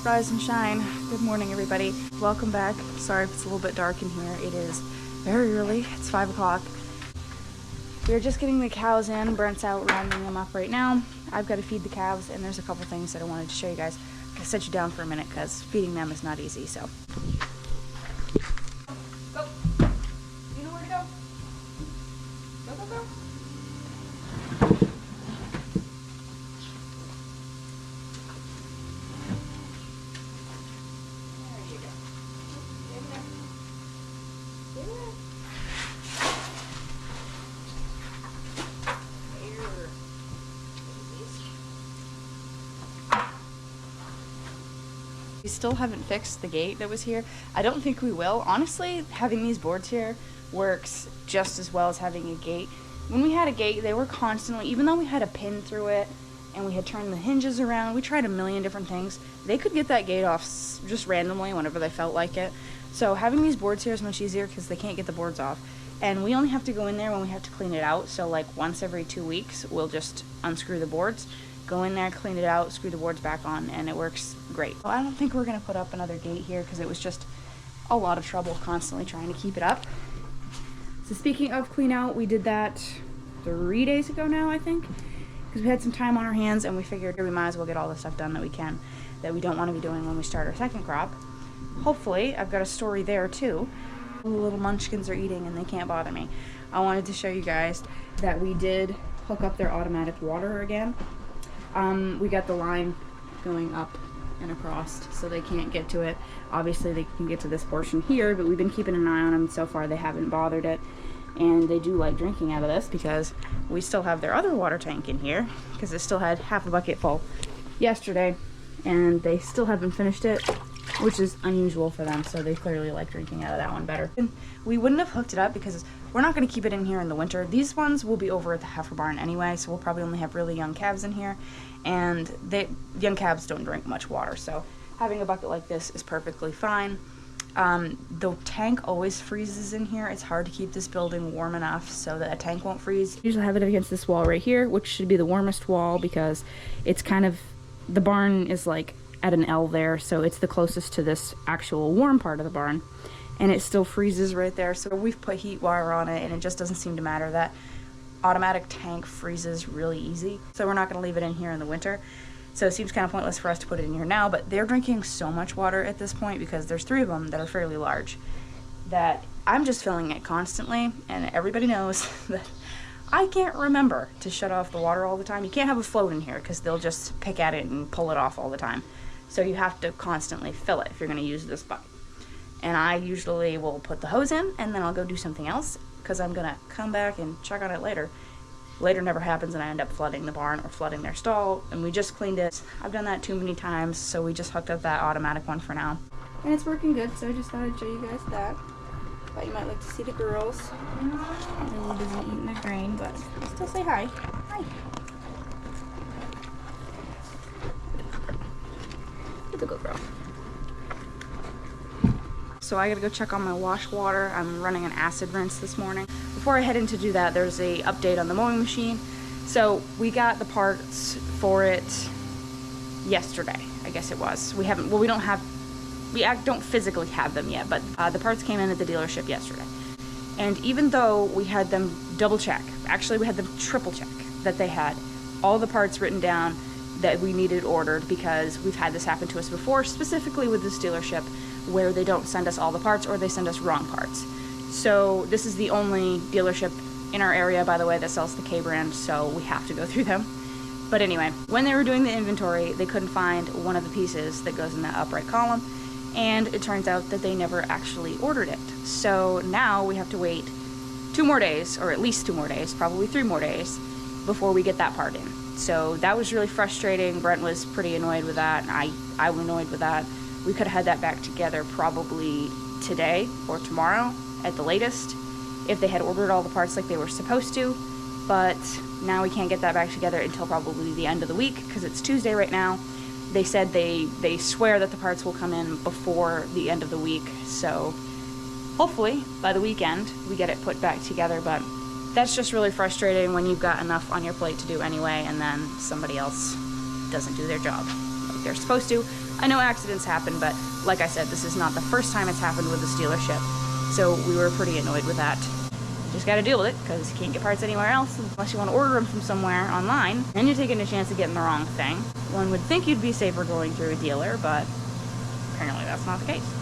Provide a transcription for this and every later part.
Rise and shine. Good morning, everybody. Welcome back. Sorry if it's a little bit dark in here. It is very early. It's 5 o'clock. We're just getting the cows in. Brent's out rounding them up right now. I've got to feed the calves, and there's a couple things that I wanted to show you guys. I'm gonna set you down for a minute because feeding them is not easy, so. Go. You know where to go? Go, go, go. We still haven't fixed the gate that was here. I don't think we will. Honestly, having these boards here works just as well as having a gate. When we had a gate, they were constantly, even though we had a pin through it and we had turned the hinges around, we tried a million different things, they could get that gate off just randomly whenever they felt like it. So having these boards here is much easier because they can't get the boards off. And we only have to go in there when we have to clean it out. So like once every 2 weeks, we'll just unscrew the boards, go in there, clean it out, screw the boards back on, and it works great. I don't think we're gonna put up another gate here because it was just a lot of trouble constantly trying to keep it up. So speaking of clean out, we did that 3 days ago now, I think, because we had some time on our hands and we figured we might as well get all the stuff done that we can, that we don't want to be doing when we start our second crop. Hopefully, I've got a story there too. The little munchkins are eating and they can't bother me. I wanted to show you guys that we did hook up their automatic water again. We got the line going up and across so they can't get to it. Obviously they can get to this portion here, but we've been keeping an eye on them. So far they haven't bothered it, and they do like drinking out of this because we still have their other water tank in here because it still had half a bucket full yesterday and they still haven't finished it, which is unusual for them, so they clearly like drinking out of that one better. And we wouldn't have hooked it up because we're not going to keep it in here in the winter. These ones will be over at the heifer barn anyway, so we'll probably only have really young calves in here, and young calves don't drink much water, so having a bucket like this is perfectly fine. The tank always freezes in here. It's hard to keep this building warm enough so that a tank won't freeze. Usually have it against this wall right here, which should be the warmest wall because it's kind of, the barn is like at an L there, so it's the closest to this actual warm part of the barn, and it still freezes right there. So we've put heat wire on it and it just doesn't seem to matter. That automatic tank freezes really easy, so we're not going to leave it in here in the winter. So it seems kind of pointless for us to put it in here now, but they're drinking so much water at this point because there's 3 of them that are fairly large that I'm just filling it constantly, and everybody knows that I can't remember to shut off the water all the time. You can't have a float in here because they'll just pick at it and pull it off all the time. So you have to constantly fill it if you're going to use this bucket. And I usually will put the hose in and then I'll go do something else because I'm going to come back and check on it later. Later never happens and I end up flooding the barn or flooding their stall, and we just cleaned it. I've done that too many times, so we just hooked up that automatic one for now. And it's working good, so I just thought I'd show you guys that. Thought you might like to see the girls. They're a little busy eating their grain, but I'll still say hi. Hi. Good girl. So I gotta go check on my wash water. I'm running an acid rinse this morning. Before I head in to do that, there's a update on the mowing machine. So we got the parts for it yesterday, I guess it was. We don't physically have them yet, but the parts came in at the dealership yesterday. And even though we had them double check, actually we had them triple check that they had all the parts written down that we needed ordered, because we've had this happen to us before, specifically with this dealership, where they don't send us all the parts or they send us wrong parts. So this is the only dealership in our area, by the way, that sells the K brand, so we have to go through them. But anyway, when they were doing the inventory, they couldn't find one of the pieces that goes in that upright column, and it turns out that they never actually ordered it. So now we have to wait 2 more days, or at least 2 more days, probably 3 more days, before we get that part in. So that was really frustrating. Brent was pretty annoyed with that, and I was annoyed with that. We could have had that back together probably today or tomorrow at the latest if they had ordered all the parts like they were supposed to, but now we can't get that back together until probably the end of the week because it's Tuesday right now. They said they swear that the parts will come in before the end of the week, so hopefully by the weekend we get it put back together, but that's just really frustrating when you've got enough on your plate to do anyway and then somebody else doesn't do their job. like they're supposed to. I know accidents happen, but like I said, this is not the first time it's happened with this dealership. So we were pretty annoyed with that. Just gotta deal with it, because you can't get parts anywhere else unless you want to order them from somewhere online. And you're taking a chance of getting the wrong thing. One would think you'd be safer going through a dealer, but apparently that's not the case.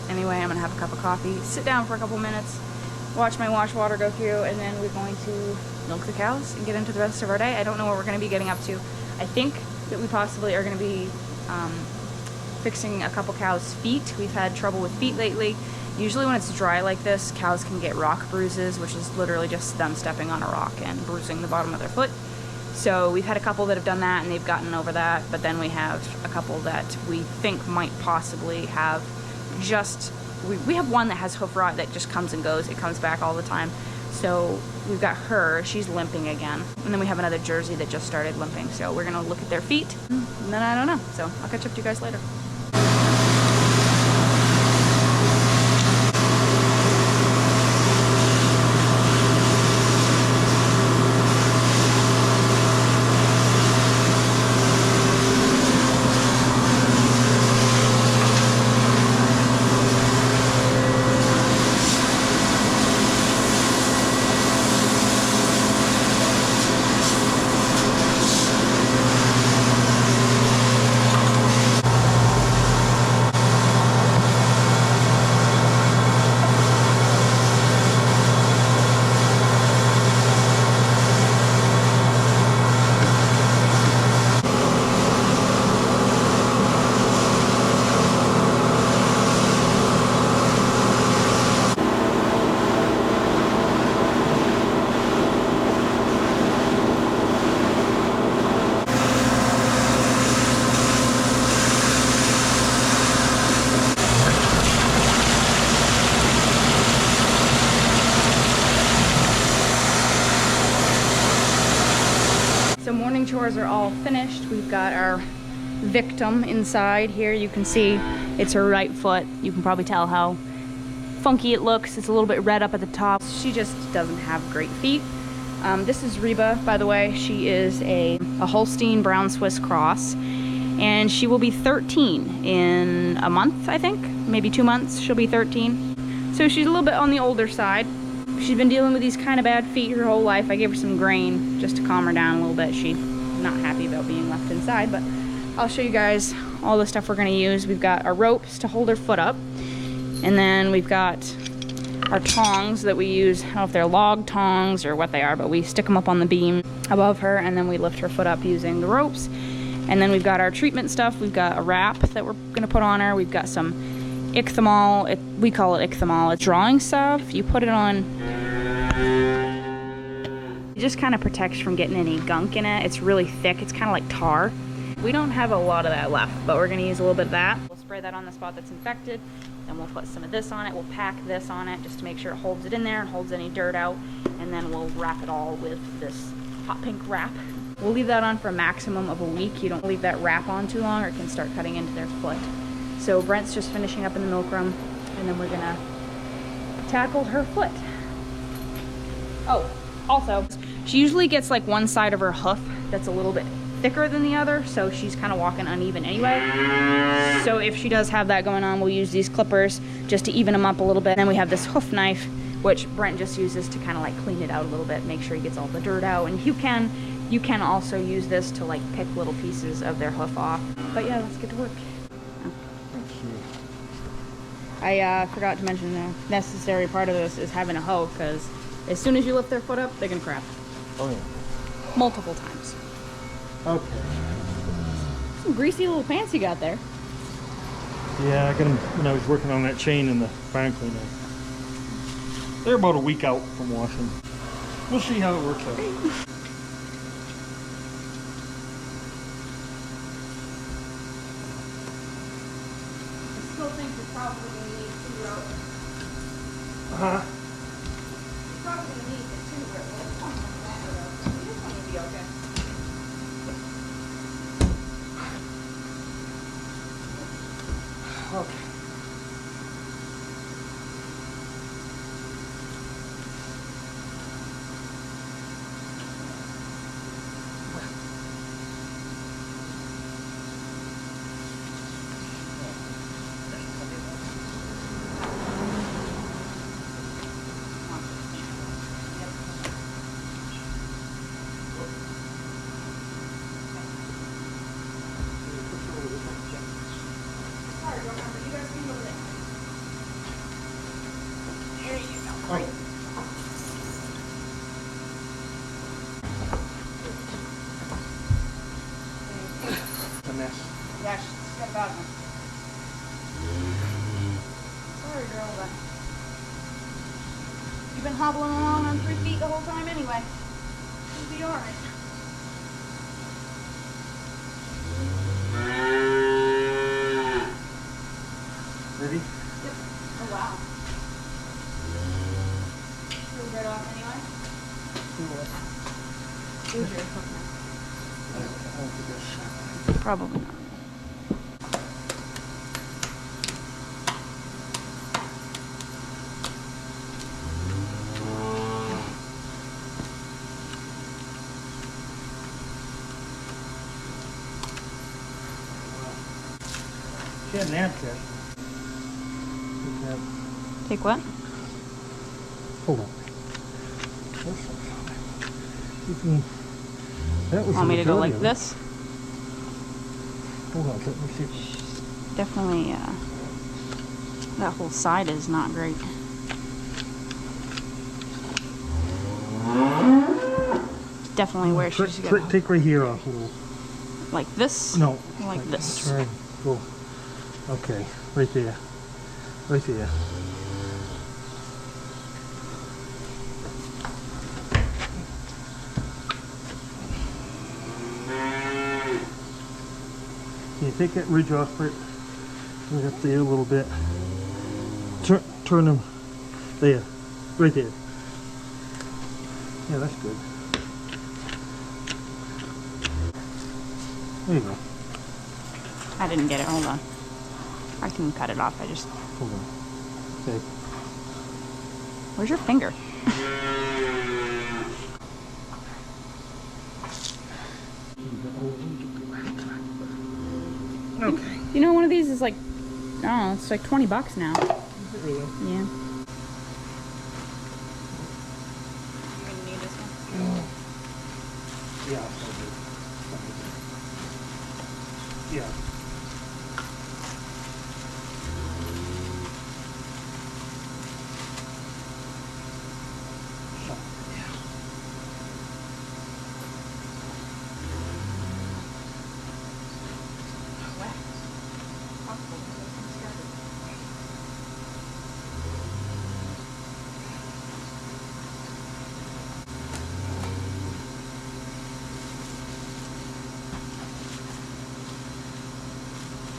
Anyway, I'm gonna have a cup of coffee, sit down for a couple minutes, watch my wash water go through, and then we're going to milk the cows and get into the rest of our day. I don't know what we're gonna be getting up to. I think that we possibly are gonna be fixing a couple cows' feet. We've had trouble with feet lately. Usually when it's dry like this, cows can get rock bruises, which is literally just them stepping on a rock and bruising the bottom of their foot. So we've had a couple that have done that and they've gotten over that, but then we have a couple that we think might possibly have just, we have one that has hoof rot that just comes and goes. It comes back all the time. So we've got her, she's limping again. And then we have another Jersey that just started limping. So we're gonna look at their feet and then I don't know. So I'll catch up to you guys later. So morning chores are all finished. We've got our victim inside here. You can see it's her right foot. You can probably tell how funky it looks. It's a little bit red up at the top. She just doesn't have great feet. This is Reba, by the way. She is a Holstein Brown Swiss cross, and she will be 13 in a month, I think. Maybe 2 months, she'll be 13. So she's a little bit on the older side. She's been dealing with these kind of bad feet her whole life. I gave her some grain just to calm her down a little bit. She's not happy about being left inside, but I'll show you guys all the stuff we're gonna use. We've got our ropes to hold her foot up, and then we've got our tongs that we use. I don't know if they're log tongs or what they are, but we stick them up on the beam above her, and then we lift her foot up using the ropes. And then we've got our treatment stuff. We've got a wrap that we're gonna put on her. We've got some ichthymal, we call it ichthymal. It's drawing stuff. You put it on, it just kind of protects from getting any gunk in it. It's really thick. It's kind of like tar. We don't have a lot of that left, but we're gonna use a little bit of that. We'll spray that on the spot that's infected. Then we'll put some of this on it. We'll pack this on it just to make sure it holds it in there and holds any dirt out. And then we'll wrap it all with this hot pink wrap. We'll leave that on for a maximum of a week. You don't leave that wrap on too long or it can start cutting into their foot. So Brent's just finishing up in the milk room, and then we're gonna tackle her foot. Oh, also, she usually gets like one side of her hoof that's a little bit thicker than the other, so she's kind of walking uneven anyway. So if she does have that going on, we'll use these clippers just to even them up a little bit. And then we have this hoof knife, which Brent just uses to kind of like clean it out a little bit, make sure he gets all the dirt out. And you can also use this to like pick little pieces of their hoof off. But yeah, let's get to work. I forgot to mention the necessary part of this is having a hoe, because as soon as you lift their foot up, they can crap. Oh yeah. Multiple times. Okay. Some greasy little pants you got there. Yeah, I got them when I was working on that chain in the barn cleaner. They're about a week out from washing. We'll see how it works out. Probably gonna need 2 ropes. Uh-huh. You're probably gonna need the 2 ropes. This one's not bad though. This one will be okay. Okay. Yeah, she's got about one. Sorry, girl, but you've been hobbling along on 3 feet the whole time anyway. You'll be alright. Ready? Yep. Oh, wow. Screwed right off anyway. Who's your hook now? Probably not. She had an amp kit. Take what? Hold on. You can. That was Want me to go like majority of it. this? Hold on, let me see. Definitely, that whole side is not great. Definitely where she's gonna. Take right here off a little. Like this? No. Like this. Turn. Go. Okay. Right there. Right there. Can you take that ridge off it? Right up there a little bit. Turn them. There. Right there. Yeah, that's good. There you go. I didn't get it. Hold on. I can cut it off. I just. Hold on. Okay. Where's your finger? Okay. You know, one of these is like, I don't know, it's like $20 now. Is it really? Yeah. You gonna need this one? Yeah. Yeah.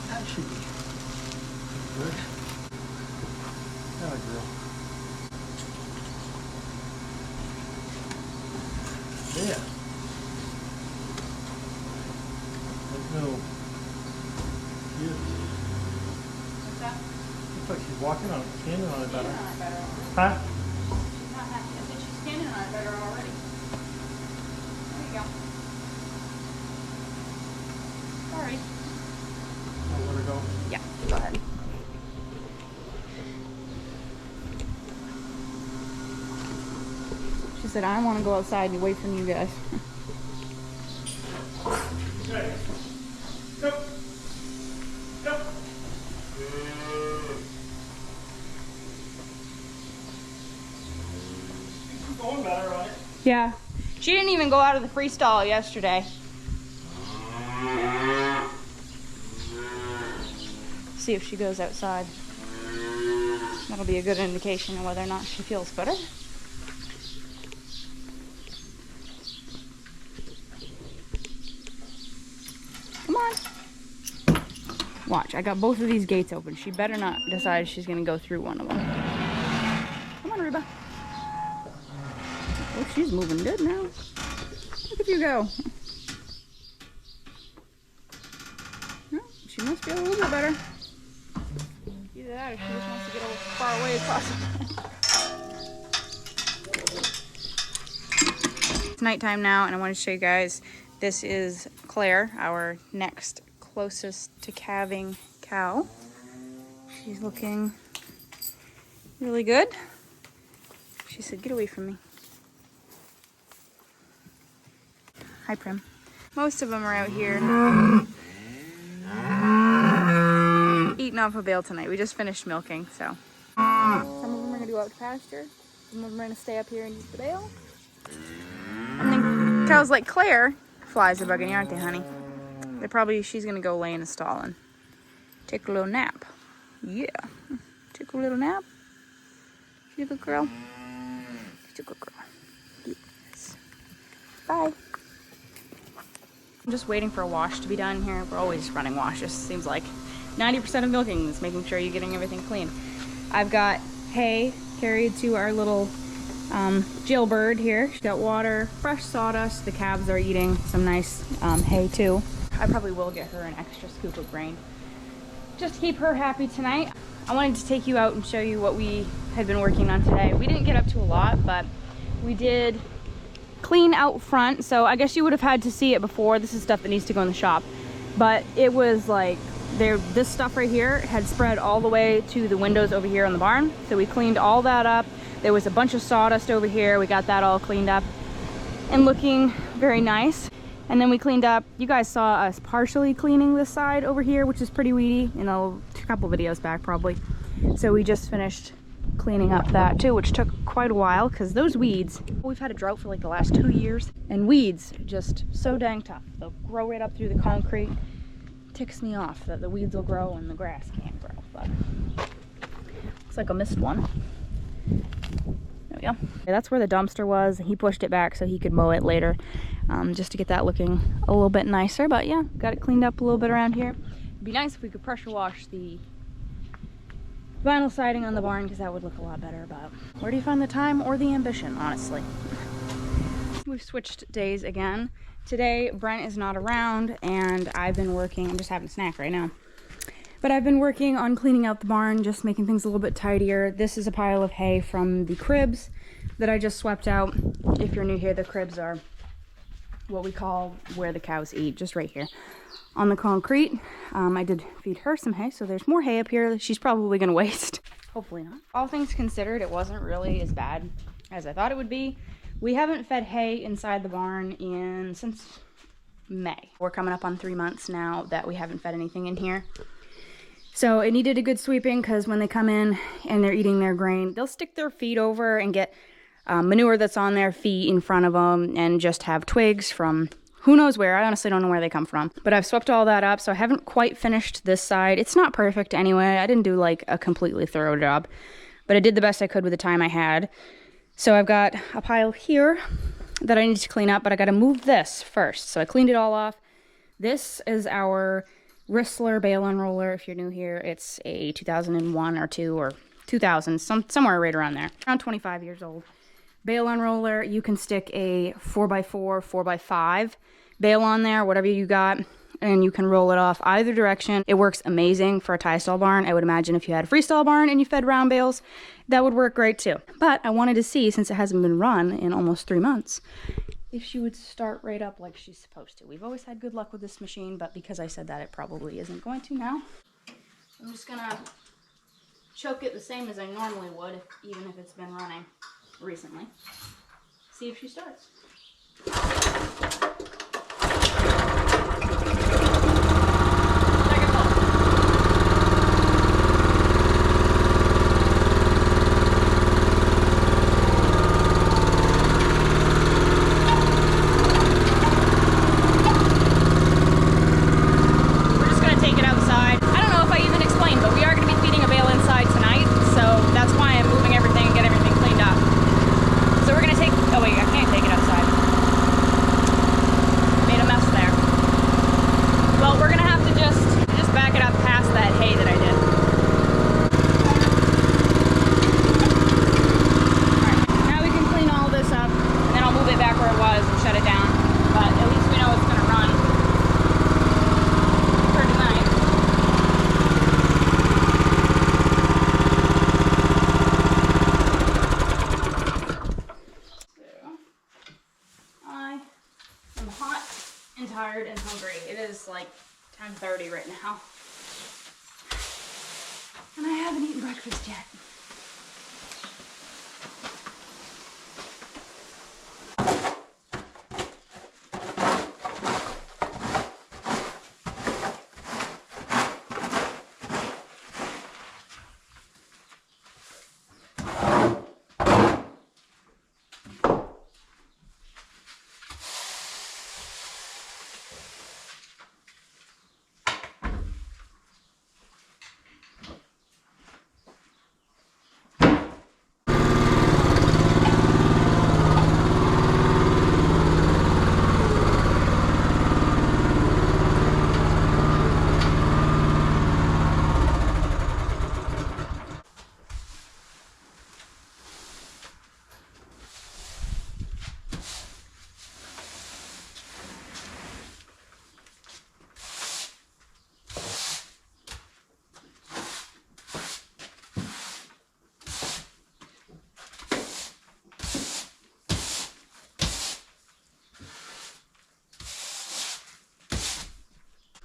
That should be good. That girl. There. There's no. What's that? Looks like she's walking on it, standing on it better. Standing on it better. Huh? She's not happy. I said she's standing on it better already. There you go. Sorry. I'll let her go. Yeah, go ahead. She said, I want to go outside and wait for you guys. Okay. Go. Go. She's going better on it. Yeah. She didn't even go out of the freestall yesterday. See if she goes outside. That'll be a good indication of whether or not she feels better. Come on. Watch, I got both of these gates open. She better not decide she's gonna go through one of them. Come on, Reba. Oh, she's moving good now. Look at you go. Well, she must feel a little bit better. Either that or she just wants to get as far away as possible. It's nighttime now, and I want to show you guys. This is Claire, our next closest to calving cow. She's looking really good. She said, get away from me. Hi, Prim. Most of them are out here eating off a bale tonight. We just finished milking, so. Some of them are gonna go out to pasture. Some of them are gonna stay up here and eat the bale. And then cows like Claire, flies are bugging you, aren't they, honey? She's gonna go lay in the stall and take a little nap. Yeah. Take a little nap. She's a good girl. She's a good girl. Yes. Bye. I'm just waiting for a wash to be done here. We're always running washes. Seems like 90% of milking is making sure you're getting everything clean. I've got hay carried to our little jailbird here. She's got water, fresh sawdust. The calves are eating some nice hay too. I probably will get her an extra scoop of grain just to keep her happy tonight. I wanted to take you out and show you what we had been working on today. We didn't get up to a lot, but we did clean out front. So I guess you would have had to see it before. This is stuff that needs to go in the shop. But it was like, this stuff right here had spread all the way to the windows over here on the barn. So we cleaned all that up. There was a bunch of sawdust over here. We got that all cleaned up and looking very nice. And then we cleaned up, you guys saw us partially cleaning this side over here, which is pretty weedy, in a couple videos back probably. So we just finished cleaning up that too, which took quite a while because those weeds, we've had a drought for like the last 2 years, and weeds just so dang tough. They'll grow right up through the concrete. Ticks me off that the weeds will grow and the grass can't grow, but looks like I missed one. There we go. That's where the dumpster was. He pushed it back so he could mow it later, just to get that looking a little bit nicer. But yeah, got it cleaned up a little bit around here. It'd be nice if we could pressure wash the vinyl siding on the barn, because that would look a lot better. But where do you find the time or the ambition, honestly? We've switched days again. Today Brent is not around and I've been working, I'm just having a snack right now, but I've been working on cleaning out the barn, just making things a little bit tidier. This is a pile of hay from the cribs that I just swept out. If you're new here, the cribs are what we call where the cows eat, just right here on the concrete. I did feed her some hay, so there's more hay up here that she's probably gonna waste. Hopefully not. All things considered, it wasn't really as bad as I thought it would be. We haven't fed hay inside the barn since May. We're coming up on 3 months now that we haven't fed anything in here. So it needed a good sweeping, because when they come in and they're eating their grain, they'll stick their feet over and get manure that's on their feet in front of them, and just have twigs from who knows where. I honestly don't know where they come from. But I've swept all that up, so I haven't quite finished this side. It's not perfect anyway. I didn't do like a completely thorough job, but I did the best I could with the time I had. So I've got a pile here that I need to clean up, but I got to move this first. So I cleaned it all off. This is our Ristler bale unroller. If you're new here, it's a 2001 or 2 or 2000, somewhere right around there. Around 25 years old. Bale unroller, you can stick a 4x4, 4x5 bale on there, whatever you got, and you can roll it off either direction. It works amazing for a tie stall barn. I would imagine if you had a freestall barn and you fed round bales, that would work great too. But I wanted to see, since it hasn't been run in almost 3 months, if she would start right up like she's supposed to. We've always had good luck with this machine, but because I said that, it probably isn't going to now. I'm just gonna choke it the same as I normally would, even if it's been running recently. See if she starts. Tired and hungry. It is like 10:30 right now, and I haven't eaten breakfast yet.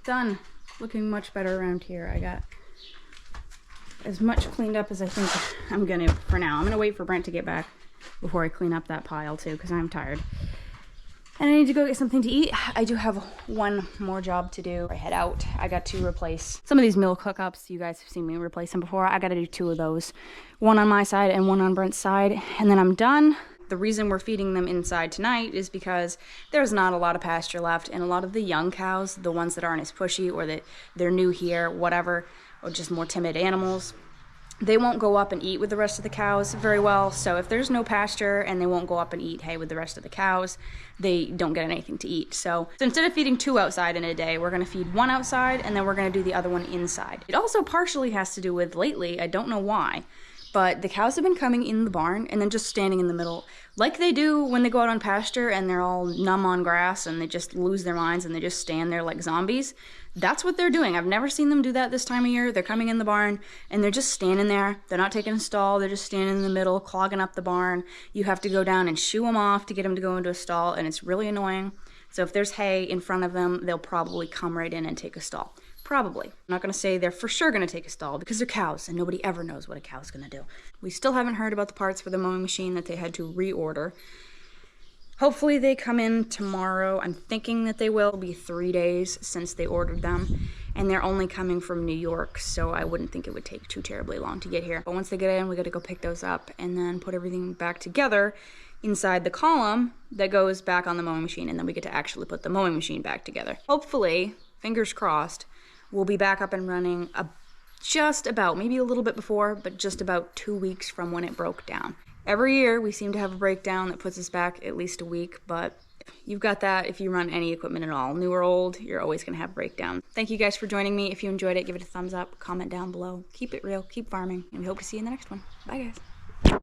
Done. Looking much better around here. I got as much cleaned up as I think I'm gonna for now. I'm gonna wait for Brent to get back before I clean up that pile too, because I'm tired. And I need to go get something to eat. I do have one more job to do. I head out. I got to replace some of these milk hookups. You guys have seen me replace them before. I got to do 2 of those. One on my side and one on Brent's side. And then I'm done. The reason we're feeding them inside tonight is because there's not a lot of pasture left. And a lot of the young cows, the ones that aren't as pushy or that they're new here, whatever, or just more timid animals, they won't go up and eat with the rest of the cows very well. So if there's no pasture and they won't go up and eat hay with the rest of the cows, they don't get anything to eat. So instead of feeding 2 outside in a day, we're gonna feed 1 outside and then we're gonna do the other one inside. It also partially has to do with lately, I don't know why, but the cows have been coming in the barn and then just standing in the middle like they do when they go out on pasture and they're all numb on grass and they just lose their minds and they just stand there like zombies. That's what they're doing. I've never seen them do that this time of year. They're coming in the barn and they're just standing there. They're not taking a stall. They're just standing in the middle, clogging up the barn. You have to go down and shoo them off to get them to go into a stall, and it's really annoying. So if there's hay in front of them, they'll probably come right in and take a stall. Probably. I'm not going to say they're for sure going to take a stall because they're cows and nobody ever knows what a cow's going to do. We still haven't heard about the parts for the mowing machine that they had to reorder. Hopefully they come in tomorrow. I'm thinking that they will. It'll be 3 days since they ordered them, and they're only coming from New York, so I wouldn't think it would take too terribly long to get here. But once they get in, we got to go pick those up and then put everything back together inside the column that goes back on the mowing machine, and then we get to actually put the mowing machine back together. Hopefully, fingers crossed, we'll be back up and running just about, maybe a little bit before, but just about 2 weeks from when it broke down. Every year we seem to have a breakdown that puts us back at least a week, but you've got that if you run any equipment at all. New or old, you're always going to have breakdown. Thank you guys for joining me. If you enjoyed it, give it a thumbs up, comment down below. Keep it real, keep farming, and we hope to see you in the next one. Bye guys.